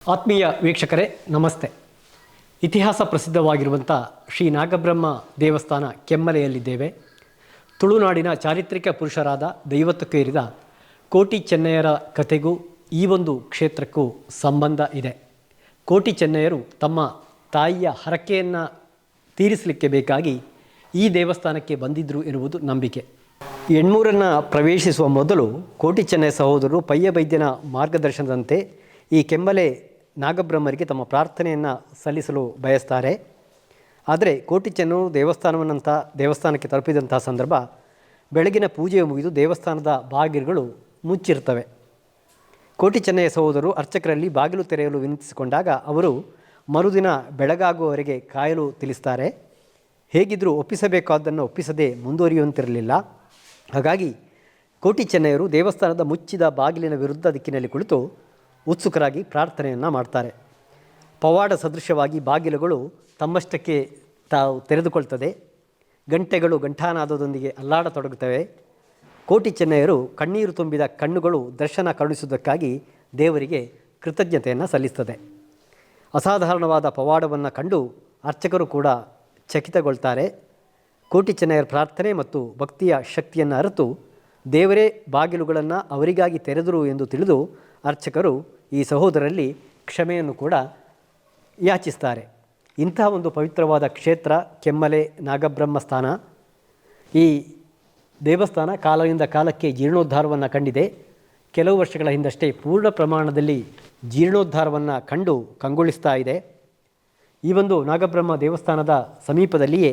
ಆತ್ಮೀಯ ವೀಕ್ಷಕರೇ ನಮಸ್ತೆ. ಇತಿಹಾಸ ಪ್ರಸಿದ್ಧವಾಗಿರುವಂಥ ಶ್ರೀ ನಾಗಬ್ರಹ್ಮ ದೇವಸ್ಥಾನ ಕೆಮ್ಮಲೆಯಲ್ಲಿದ್ದೇವೆ. ತುಳುನಾಡಿನ ಚಾರಿತ್ರಿಕ ಪುರುಷರಾದ ದೈವತ್ವಕ್ಕೆ ಏರಿದ ಕೋಟಿ ಚೆನ್ನಯ್ಯರ ಕಥೆಗೂ ಈ ಒಂದು ಕ್ಷೇತ್ರಕ್ಕೂ ಸಂಬಂಧ ಇದೆ. ಕೋಟಿ ಚೆನ್ನಯ್ಯರು ತಮ್ಮ ತಾಯಿಯ ಹರಕೆಯನ್ನು ತೀರಿಸಲಿಕ್ಕೆ ಬೇಕಾಗಿ ಈ ದೇವಸ್ಥಾನಕ್ಕೆ ಬಂದಿದ್ದರು ಎನ್ನುವುದು ನಂಬಿಕೆ. ಎಣ್ಮೂರನ್ನು ಪ್ರವೇಶಿಸುವ ಮೊದಲು ಕೋಟಿ ಚೆನ್ನಯ್ಯ ಸಹೋದರರು ಪಯ್ಯ ವೈದ್ಯನ ಮಾರ್ಗದರ್ಶನದಂತೆ ಈ ಕೆಮ್ಮಲೆ ನಾಗಬ್ರಹ್ಮರಿಗೆ ತಮ್ಮ ಪ್ರಾರ್ಥನೆಯನ್ನು ಸಲ್ಲಿಸಲು ಬಯಸ್ತಾರೆ. ಆದರೆ ಕೋಟಿ ಚೆನ್ನಯ್ಯರು ದೇವಸ್ಥಾನಕ್ಕೆ ತಲುಪಿದಂಥ ಸಂದರ್ಭ ಬೆಳಗಿನ ಪೂಜೆ ಮುಗಿದು ದೇವಸ್ಥಾನದ ಬಾಗಿಲುಗಳು ಮುಚ್ಚಿರ್ತವೆ. ಕೋಟಿ ಚೆನ್ನಯ್ಯ ಸಹೋದರರು ಅರ್ಚಕರಲ್ಲಿ ಬಾಗಿಲು ತೆರೆಯಲು ವಿನಂತಿಸಿಕೊಂಡಾಗ ಅವರು ಮರುದಿನ ಬೆಳಗಾಗುವವರೆಗೆ ಕಾಯಲು ತಿಳಿಸ್ತಾರೆ. ಹೇಗಿದ್ದರೂ ಒಪ್ಪಿಸಬೇಕಾದ್ದನ್ನು ಒಪ್ಪಿಸದೆ ಮುಂದುವರಿಯುವಂತಿರಲಿಲ್ಲ. ಹಾಗಾಗಿ ಕೋಟಿ ಚೆನ್ನಯ್ಯರು ದೇವಸ್ಥಾನದ ಮುಚ್ಚಿದ ಬಾಗಿಲಿನ ವಿರುದ್ಧ ದಿಕ್ಕಿನಲ್ಲಿ ಕುಳಿತು ಉತ್ಸುಕರಾಗಿ ಪ್ರಾರ್ಥನೆಯನ್ನು ಮಾಡ್ತಾರೆ. ಪವಾಡ ಸದೃಶವಾಗಿ ಬಾಗಿಲುಗಳು ತಮ್ಮಷ್ಟಕ್ಕೆ ತಾವು ತೆರೆದುಕೊಳ್ತದೆ. ಗಂಟೆಗಳು ಘಂಟಾನಾದದೊಂದಿಗೆ ಅಲ್ಲಾಡತೊಡಗುತ್ತವೆ. ಕೋಟಿ ಚೆನ್ನಯ್ಯರು ಕಣ್ಣೀರು ತುಂಬಿದ ಕಣ್ಣುಗಳು ದರ್ಶನ ಕರುಣಿಸುವುದಕ್ಕಾಗಿ ದೇವರಿಗೆ ಕೃತಜ್ಞತೆಯನ್ನು ಸಲ್ಲಿಸ್ತದೆ. ಅಸಾಧಾರಣವಾದ ಪವಾಡವನ್ನು ಕಂಡು ಅರ್ಚಕರು ಕೂಡ ಚಕಿತಗೊಳ್ತಾರೆ. ಕೋಟಿ ಚೆನ್ನಯ್ಯರ ಪ್ರಾರ್ಥನೆ ಮತ್ತು ಭಕ್ತಿಯ ಶಕ್ತಿಯನ್ನು ಅರಿತು ದೇವರೇ ಬಾಗಿಲುಗಳನ್ನು ಅವರಿಗಾಗಿ ತೆರೆದರು ಎಂದು ತಿಳಿದು ಅರ್ಚಕರು ಈ ಸಹೋದರಲ್ಲಿ ಕ್ಷಮೆಯನ್ನು ಕೂಡ ಯಾಚಿಸ್ತಾರೆ. ಇಂತಹ ಒಂದು ಪವಿತ್ರವಾದ ಕ್ಷೇತ್ರ ಕೆಮ್ಮಲೆ ನಾಗಬ್ರಹ್ಮ ಸ್ಥಾನ. ಈ ದೇವಸ್ಥಾನ ಕಾಲದಿಂದ ಕಾಲಕ್ಕೆ ಜೀರ್ಣೋದ್ಧಾರವನ್ನು ಕಂಡಿದೆ. ಕೆಲವು ವರ್ಷಗಳ ಹಿಂದಷ್ಟೇ ಪೂರ್ಣ ಪ್ರಮಾಣದಲ್ಲಿ ಜೀರ್ಣೋದ್ಧಾರವನ್ನು ಕಂಡು ಕಂಗೊಳಿಸ್ತಾ ಇದೆ. ಈ ಒಂದು ನಾಗಬ್ರಹ್ಮ ದೇವಸ್ಥಾನದ ಸಮೀಪದಲ್ಲಿಯೇ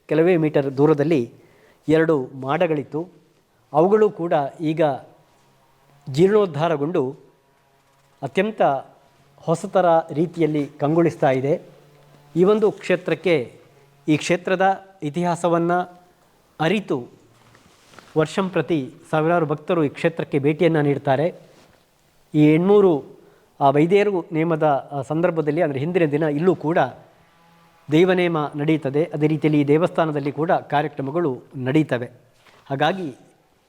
ಕೆಲವೇ ಮೀಟರ್ ದೂರದಲ್ಲಿ 2 ಮಾಡಗಳಿತ್ತು. ಅವುಗಳು ಕೂಡ ಈಗ ಜೀರ್ಣೋದ್ಧಾರಗೊಂಡು ಅತ್ಯಂತ ಹೊಸತರ ರೀತಿಯಲ್ಲಿ ಕಂಗೊಳಿಸ್ತಾ ಇದೆ. ಈ ಒಂದು ಕ್ಷೇತ್ರಕ್ಕೆ ಈ ಕ್ಷೇತ್ರದ ಇತಿಹಾಸವನ್ನು ಅರಿತು ವರ್ಷಂಪ್ರತಿ ಸಾವಿರಾರು ಭಕ್ತರು ಈ ಕ್ಷೇತ್ರಕ್ಕೆ ಭೇಟಿಯನ್ನು ನೀಡ್ತಾರೆ. ಈ ಎಣ್ಮೂರು ವೈದ್ಯರು ನೇಮದ ಸಂದರ್ಭದಲ್ಲಿ ಅಂದರೆ ಹಿಂದಿನ ದಿನ ಇಲ್ಲೂ ಕೂಡ ದೈವನೇಮ ನಡೆಯುತ್ತದೆ. ಅದೇ ರೀತಿಯಲ್ಲಿ ಈ ದೇವಸ್ಥಾನದಲ್ಲಿ ಕೂಡ ಕಾರ್ಯಕ್ರಮಗಳು ನಡೀತವೆ. ಹಾಗಾಗಿ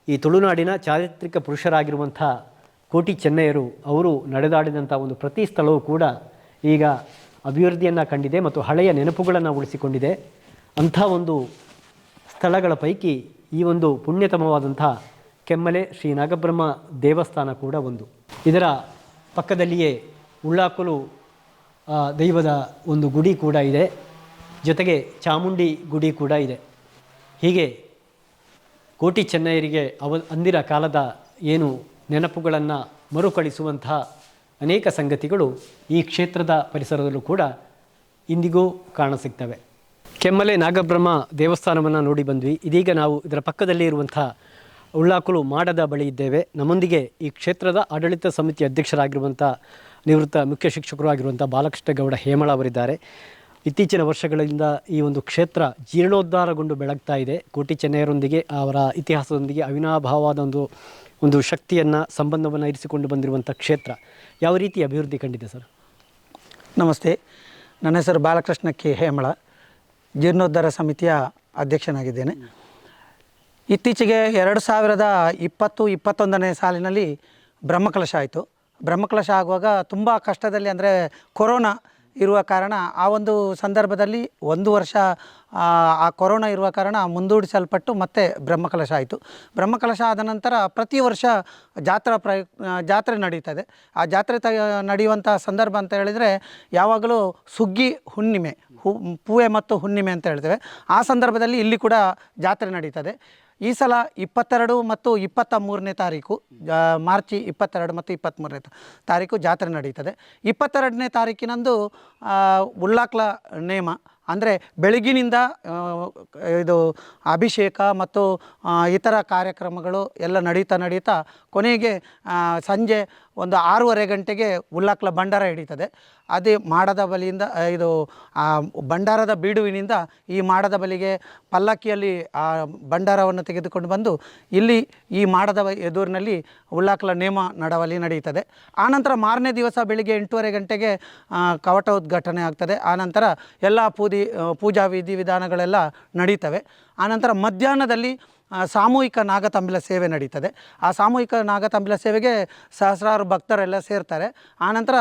ಈ ತುಳುನಾಡಿನ ಚಾರಿತ್ರಿಕ ಪುರುಷರಾಗಿರುವಂಥ ಕೋಟಿ ಚೆನ್ನಯ್ಯರು ಅವರು ನಡೆದಾಡಿದಂಥ ಒಂದು ಪ್ರತಿ ಸ್ಥಳವೂ ಕೂಡ ಈಗ ಅಭಿವೃದ್ಧಿಯನ್ನು ಕಂಡಿದೆ ಮತ್ತು ಹಳೆಯ ನೆನಪುಗಳನ್ನು ಉಳಿಸಿಕೊಂಡಿದೆ. ಅಂಥ ಒಂದು ಸ್ಥಳಗಳ ಪೈಕಿ ಈ ಒಂದು ಪುಣ್ಯತಮವಾದಂಥ ಕೆಮ್ಮಲೆ ಶ್ರೀ ನಾಗಬ್ರಹ್ಮ ದೇವಸ್ಥಾನ ಕೂಡ ಒಂದು. ಇದರ ಪಕ್ಕದಲ್ಲಿಯೇ ಉಳ್ಳಾಕುಲು ದೈವದ ಒಂದು ಗುಡಿ ಕೂಡ ಇದೆ. ಜೊತೆಗೆ ಚಾಮುಂಡಿ ಗುಡಿ ಕೂಡ ಇದೆ. ಹೀಗೆ ಕೋಟಿ ಚೆನ್ನಯ್ಯರಿಗೆ ಅಂದಿನ ಕಾಲದ ಏನು ನೆನಪುಗಳನ್ನು ಮರುಕಳಿಸುವಂತಹ ಅನೇಕ ಸಂಗತಿಗಳು ಈ ಕ್ಷೇತ್ರದ ಪರಿಸರದಲ್ಲೂ ಕೂಡ ಇಂದಿಗೂ ಕಾಣಸಿಗ್ತವೆ. ಕೆಮ್ಮಲೆ ನಾಗಬ್ರಹ್ಮ ದೇವಸ್ಥಾನವನ್ನು ನೋಡಿ ಬಂದ್ವಿ. ಇದೀಗ ನಾವು ಇದರ ಪಕ್ಕದಲ್ಲೇ ಇರುವಂಥ ಉಳ್ಳಾಕುಲು ಮಾಡದ ಬಳಿ ಇದ್ದೇವೆ. ನಮ್ಮೊಂದಿಗೆ ಈ ಕ್ಷೇತ್ರದ ಆಡಳಿತ ಸಮಿತಿ ಅಧ್ಯಕ್ಷರಾಗಿರುವಂಥ ನಿವೃತ್ತ ಮುಖ್ಯ ಶಿಕ್ಷಕರು ಆಗಿರುವಂಥ ಬಾಲಕೃಷ್ಣ ಗೌಡ ಹೇಮಳ ಅವರಿದ್ದಾರೆ. ಇತ್ತೀಚಿನ ವರ್ಷಗಳಿಂದ ಈ ಒಂದು ಕ್ಷೇತ್ರ ಜೀರ್ಣೋದ್ಧಾರಗೊಂಡು ಬೆಳಗ್ತಾ ಇದೆ. ಕೋಟಿ ಚೆನ್ನಯ್ಯರೊಂದಿಗೆ ಅವರ ಇತಿಹಾಸದೊಂದಿಗೆ ಅವಿನಾಭಾವವಾದ ಒಂದು ಶಕ್ತಿಯನ್ನು ಸಂಬಂಧವನ್ನು ಇರಿಸಿಕೊಂಡು ಬಂದಿರುವಂಥ ಕ್ಷೇತ್ರ ಯಾವ ರೀತಿ ಅಭಿವೃದ್ಧಿ ಕಂಡಿದೆ ಸರ್? ನಮಸ್ತೆ, ನನ್ನ ಹೆಸರು ಬಾಲಕೃಷ್ಣ ಕೆ ಹೇಮಳ, ಜೀರ್ಣೋದ್ಧಾರ ಸಮಿತಿಯ ಅಧ್ಯಕ್ಷನಾಗಿದ್ದೇನೆ. ಇತ್ತೀಚೆಗೆ 2020-21ನೇ ಸಾಲಿನಲ್ಲಿ ಬ್ರಹ್ಮಕಲಶ ಆಯಿತು. ಬ್ರಹ್ಮಕಲಶ ಆಗುವಾಗ ತುಂಬ ಕಷ್ಟದಲ್ಲಿ, ಅಂದರೆ ಕೊರೋನಾ ಇರುವ ಕಾರಣ ಆ ಒಂದು ಸಂದರ್ಭದಲ್ಲಿ 1 ವರ್ಷ ಆ ಕೊರೋನಾ ಇರುವ ಕಾರಣ ಮುಂದೂಡಿಸಲ್ಪಟ್ಟು ಮತ್ತೆ ಬ್ರಹ್ಮಕಲಶ ಆಯಿತು. ಬ್ರಹ್ಮಕಲಶ ಆದ ನಂತರ ಪ್ರತಿ ವರ್ಷ ಜಾತ್ರೆ ನಡೀತದೆ. ಆ ಜಾತ್ರೆ ನಡೆಯುವಂಥ ಸಂದರ್ಭ ಅಂತ ಹೇಳಿದರೆ ಯಾವಾಗಲೂ ಸುಗ್ಗಿ ಹುಣ್ಣಿಮೆ, ಪೂವೆ ಮತ್ತು ಹುಣ್ಣಿಮೆ ಅಂತ ಹೇಳ್ತೇವೆ. ಆ ಸಂದರ್ಭದಲ್ಲಿ ಇಲ್ಲಿ ಕೂಡ ಜಾತ್ರೆ ನಡೀತದೆ. ಈ ಸಲ 22 ಮತ್ತು 23ನೇ ತಾರೀಕು, ಮಾರ್ಚ್ 22 ಮತ್ತು 23ನೇ ತಾರೀಕು ಜಾತ್ರೆ ನಡೀತದೆ. 22ನೇ ತಾರೀಕಿನಂದು ಉಳ್ಳಾಕ್ಲ ನೇಮ, ಅಂದರೆ ಬೆಳಗಿನಿಂದ ಇದು ಅಭಿಷೇಕ ಮತ್ತು ಇತರ ಕಾರ್ಯಕ್ರಮಗಳು ಎಲ್ಲ ನಡೀತಾ ಕೊನೆಗೆ ಸಂಜೆ ಒಂದು 6:30 ಗಂಟೆಗೆ ಉಳ್ಳಾಕ್ಲ ಭಂಡಾರ ಹಿಡಿತದೆ. ಅದೇ ಮಾಡದ ಬಲಿಯಿಂದ ಇದು ಭಂಡಾರದ ಬೀಡುವಿನಿಂದ ಈ ಮಾಡದ ಬಲಿಗೆ ಪಲ್ಲಕ್ಕಿಯಲ್ಲಿ ಆ ಭಂಡಾರವನ್ನು ತೆಗೆದುಕೊಂಡು ಬಂದು ಇಲ್ಲಿ ಈ ಮಾಡದ ಎದುರಿನಲ್ಲಿ ಉಳ್ಳಾಕ್ಲ ನೇಮ ನಡವಲಿ ನಡೆಯುತ್ತದೆ. ಆನಂತರ ಮಾರನೇ ದಿವಸ ಬೆಳಿಗ್ಗೆ 8:30 ಗಂಟೆಗೆ ಕವಟ ಉದ್ಘಾಟನೆ ಆಗ್ತದೆ. ಆನಂತರ ಎಲ್ಲ ಪೂಜಾ ವಿಧಿವಿಧಾನಗಳೆಲ್ಲ ನಡೀತವೆ. ಆನಂತರ ಮಧ್ಯಾಹ್ನದಲ್ಲಿ ಸಾಮೂಹಿಕ ನಾಗತಂಬಿಲ ಸೇವೆ ನಡೀತದೆ. ಆ ಸಾಮೂಹಿಕ ನಾಗತಂಬಿಲ ಸೇವೆಗೆ ಸಹಸ್ರಾರು ಭಕ್ತರೆಲ್ಲ ಸೇರ್ತಾರೆ. ಆನಂತರ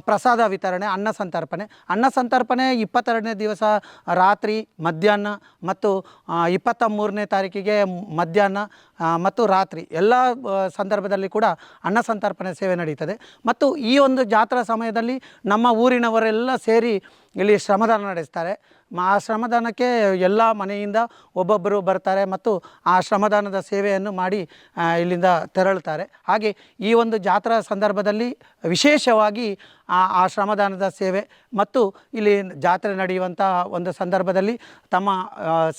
ಪ್ರಸಾದ ವಿತರಣೆ, ಅನ್ನ ಸಂತರ್ಪಣೆ 22ನೇ ದಿವಸ ರಾತ್ರಿ, ಮಧ್ಯಾಹ್ನ ಮತ್ತು 23ನೇ ತಾರೀಕಿಗೆ ಮಧ್ಯಾಹ್ನ ಮತ್ತು ರಾತ್ರಿ ಎಲ್ಲ ಸಂದರ್ಭದಲ್ಲಿ ಕೂಡ ಅನ್ನ ಸಂತರ್ಪಣೆ ಸೇವೆ ನಡೀತದೆ. ಮತ್ತು ಈ ಒಂದು ಜಾತ್ರಾ ಸಮಯದಲ್ಲಿ ನಮ್ಮ ಊರಿನವರೆಲ್ಲ ಸೇರಿ ಇಲ್ಲಿ ಶ್ರಮದಾನ ನಡೆಸ್ತಾರೆ. ಆ ಶ್ರಮದಾನಕ್ಕೆ ಎಲ್ಲ ಮನೆಯಿಂದ ಒಬ್ಬೊಬ್ಬರು ಬರ್ತಾರೆ ಮತ್ತು ಆ ಶ್ರಮದಾನದ ಸೇವೆಯನ್ನು ಮಾಡಿ ಇಲ್ಲಿಂದ ತೆರಳುತ್ತಾರೆ. ಹಾಗೆ ಈ ಒಂದು ಜಾತ್ರಾ ಸಂದರ್ಭದಲ್ಲಿ ವಿಶೇಷವಾಗಿ ಆ ಶ್ರಮದಾನದ ಸೇವೆ ಮತ್ತು ಇಲ್ಲಿ ಜಾತ್ರೆ ನಡೆಯುವಂಥ ಒಂದು ಸಂದರ್ಭದಲ್ಲಿ ತಮ್ಮ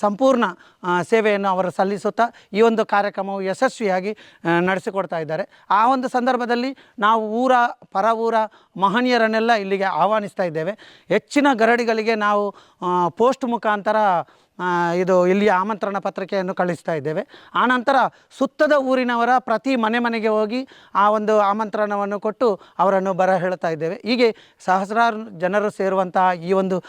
ಸಂಪೂರ್ಣ ಸೇವೆಯನ್ನು ಅವರು ಸಲ್ಲಿಸುತ್ತಾ ಈ ಒಂದು ಕಾರ್ಯಕ್ರಮವು ಯಶಸ್ವಿಯಾಗಿ ನಡೆಸಿಕೊಡ್ತಾ ಇದ್ದಾರೆ. ಆ ಒಂದು ಸಂದರ್ಭದಲ್ಲಿ ನಾವು ಪರ ಊರ ಮಹನೀಯರನ್ನೆಲ್ಲ ಇಲ್ಲಿಗೆ ಆಹ್ವಾನಿಸ್ತಾ ಇದ್ದೇವೆ. ಹೆಚ್ಚಿನ ಗರಡಿಗಳಿಗೆ ನಾವು ಪೋಸ್ಟ್ ಮುಖಾಂತರ ಇಲ್ಲಿಯ ಆಮಂತ್ರಣ ಪತ್ರಿಕೆಯನ್ನು ಕಳಿಸ್ತಾ ಇದ್ದೇವೆ. ಆನಂತರ ಸುತ್ತದ ಊರಿನವರ ಪ್ರತಿ ಮನೆಗೆ ಹೋಗಿ ಆ ಒಂದು ಆಮಂತ್ರಣವನ್ನು ಕೊಟ್ಟು ಅವರನ್ನು ಬರ ಹೇಳ್ತಾ ಇದ್ದೇವೆ. ಹೀಗೆ ಸಹಸ್ರಾರು ಜನರು ಸೇರುವಂತಹ ಈ ಒಂದು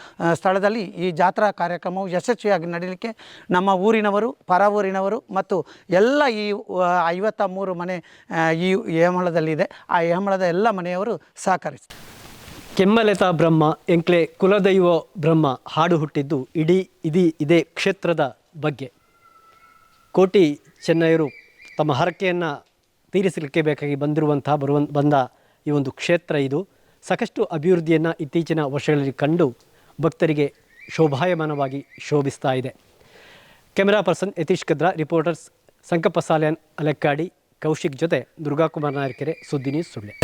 ಸ್ಥಳದಲ್ಲಿ ಈ ಜಾತ್ರಾ ಕಾರ್ಯಕ್ರಮವು ಯಶಸ್ವಿಯಾಗಿ ನಡೀಲಿಕ್ಕೆ ನಮ್ಮ ಊರಿನವರು, ಪರ ಊರಿನವರು ಮತ್ತು ಎಲ್ಲ ಈ 53 ಮನೆ ಈ ಹೇಮಳದಲ್ಲಿದೆ. ಆ ಹೇಮಳದ ಎಲ್ಲ ಮನೆಯವರು ಸಹಕರಿಸ್ತಾರೆ. ಕೆಮ್ಮಲೆತ ಬ್ರಹ್ಮ ಎಂಕ್ಲೆ ಕುಲದೈವ ಬ್ರಹ್ಮ ಹಾಡು ಹುಟ್ಟಿದ್ದು ಇದೇ ಕ್ಷೇತ್ರದ ಬಗ್ಗೆ. ಕೋಟಿ ಚೆನ್ನಯ್ಯರು ತಮ್ಮ ಹರಕೆಯನ್ನು ತೀರಿಸಲಿಕ್ಕೆ ಬೇಕಾಗಿ ಬಂದ ಈ ಒಂದು ಕ್ಷೇತ್ರ ಇದು ಸಾಕಷ್ಟು ಅಭಿವೃದ್ಧಿಯನ್ನು ಇತ್ತೀಚಿನ ವರ್ಷಗಳಲ್ಲಿ ಕಂಡು ಭಕ್ತರಿಗೆ ಶೋಭಾಯಮಾನವಾಗಿ ಶೋಭಿಸ್ತಾ ಇದೆ. Camera person Yathish Kadra, reporters Sankappa Salian Alekkadi, Kaushik ಜೊತೆ ದುರ್ಗಾಕುಮಾರ್ ನಾಯಕೆರೆ, ಸುದ್ದಿ ನ್ಯೂಸ್ ಸುಳ್ಳೆ.